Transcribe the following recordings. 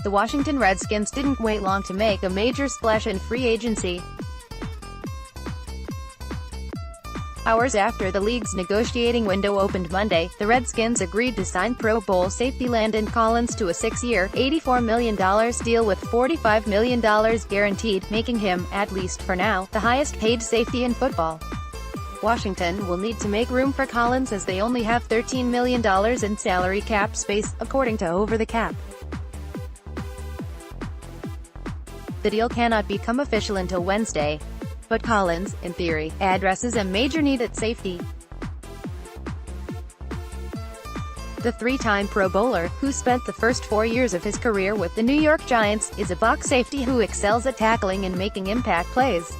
the Washington Redskins didn't wait long to make a major splash in free agency. Hours after the league's negotiating window opened Monday, the Redskins agreed to sign Pro Bowl safety Landon Collins to a 6-year, $84 million deal with $45 million guaranteed, making him, at least for now, the highest-paid safety in football. Washington will need to make room for Collins as they only have $13 million in salary cap space, according to Over the Cap. The deal cannot become official until Wednesday. But Collins, in theory, addresses a major need at safety. The three-time Pro Bowler, who spent the first 4 years of his career with the New York Giants, is a box safety who excels at tackling and making impact plays.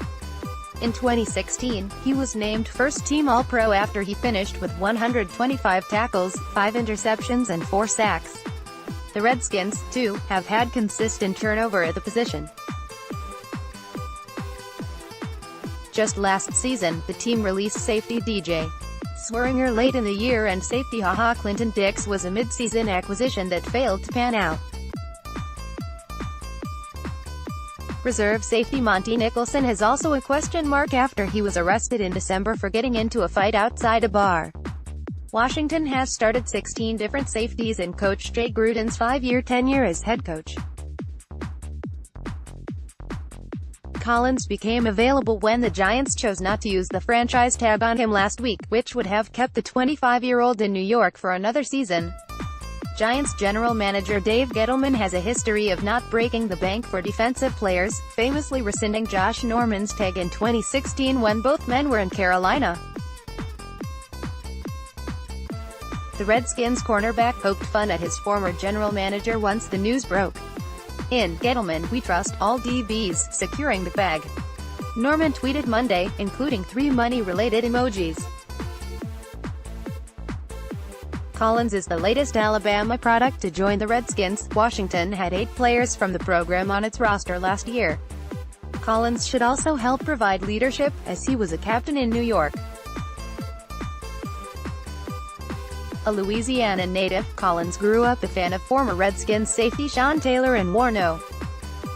In 2016, he was named first-team All-Pro after he finished with 125 tackles, 5 interceptions and 4 sacks. The Redskins, too, have had consistent turnover at the position. Just last season, the team released safety DJ Swearinger late in the year, and safety HaHa Clinton Dix was a mid-season acquisition that failed to pan out. Reserve safety Monty Nicholson has also a question mark after he was arrested in December for getting into a fight outside a bar. Washington has started 16 different safeties in Coach Jay Gruden's 5-year tenure as head coach. Collins became available when the Giants chose not to use the franchise tag on him last week, which would have kept the 25-year-old in New York for another season. Giants general manager Dave Gettleman has a history of not breaking the bank for defensive players, famously rescinding Josh Norman's tag in 2016 when both men were in Carolina. The Redskins cornerback poked fun at his former general manager once the news broke. In Gettleman, we trust all DBs, securing the bag. Norman tweeted Monday, including 3 money-related emojis. Collins is the latest Alabama product to join the Redskins. Washington had 8 players from the program on its roster last year. Collins should also help provide leadership, as he was a captain in New York. A Louisiana native, Collins grew up a fan of former Redskins safety Sean Taylor and wore No.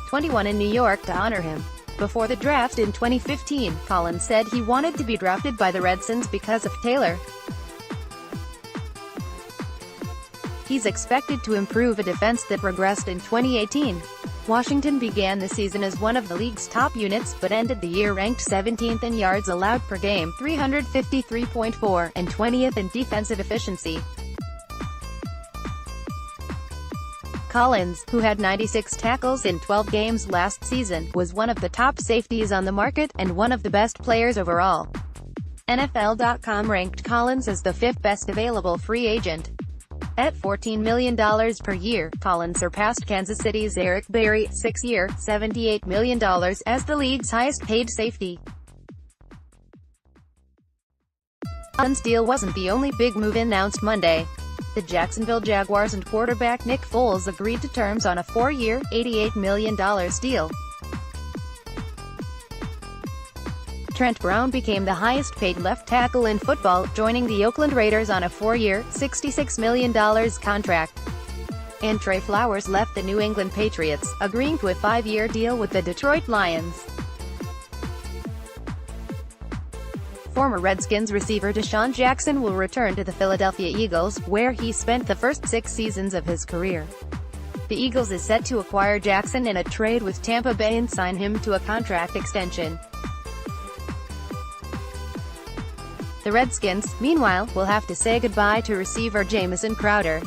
21 in New York to honor him. Before the draft in 2015, Collins said he wanted to be drafted by the Redskins because of Taylor. He's expected to improve a defense that regressed in 2018. Washington began the season as one of the league's top units, but ended the year ranked 17th in yards allowed per game, 353.4, and 20th in defensive efficiency. Collins, who had 96 tackles in 12 games last season, was one of the top safeties on the market, and one of the best players overall. NFL.com ranked Collins as the 5th best available free agent. At $14 million per year, Collins surpassed Kansas City's Eric Berry, 6-year, $78 million, as the league's highest-paid safety. Collins' deal wasn't the only big move announced Monday. The Jacksonville Jaguars and quarterback Nick Foles agreed to terms on a 4-year, $88 million deal. Trent Brown became the highest-paid left tackle in football, joining the Oakland Raiders on a 4-year, $66 million contract. And Trey Flowers left the New England Patriots, agreeing to a 5-year deal with the Detroit Lions. Former Redskins receiver Deshaun Jackson will return to the Philadelphia Eagles, where he spent the first 6 seasons of his career. The Eagles is set to acquire Jackson in a trade with Tampa Bay and sign him to a contract extension. The Redskins, meanwhile, will have to say goodbye to receiver Jamison Crowder.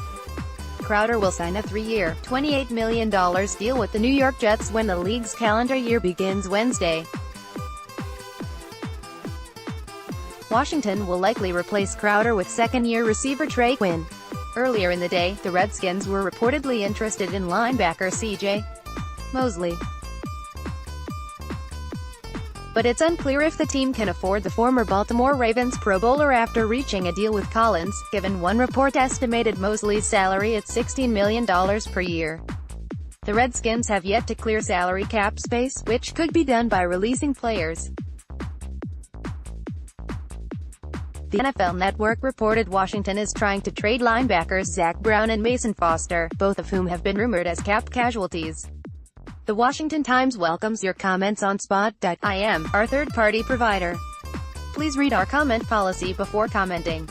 Crowder will sign a 3-year, $28 million deal with the New York Jets when the league's calendar year begins Wednesday. Washington will likely replace Crowder with second-year receiver Trey Quinn. Earlier in the day, the Redskins were reportedly interested in linebacker C.J. Mosley. But it's unclear if the team can afford the former Baltimore Ravens Pro Bowler after reaching a deal with Collins, given one report estimated Mosley's salary at $16 million per year. The Redskins have yet to clear salary cap space, which could be done by releasing players. The NFL Network reported Washington is trying to trade linebackers Zach Brown and Mason Foster, both of whom have been rumored as cap casualties. The Washington Times welcomes your comments on Spot.im, our third-party provider. Please read our comment policy before commenting.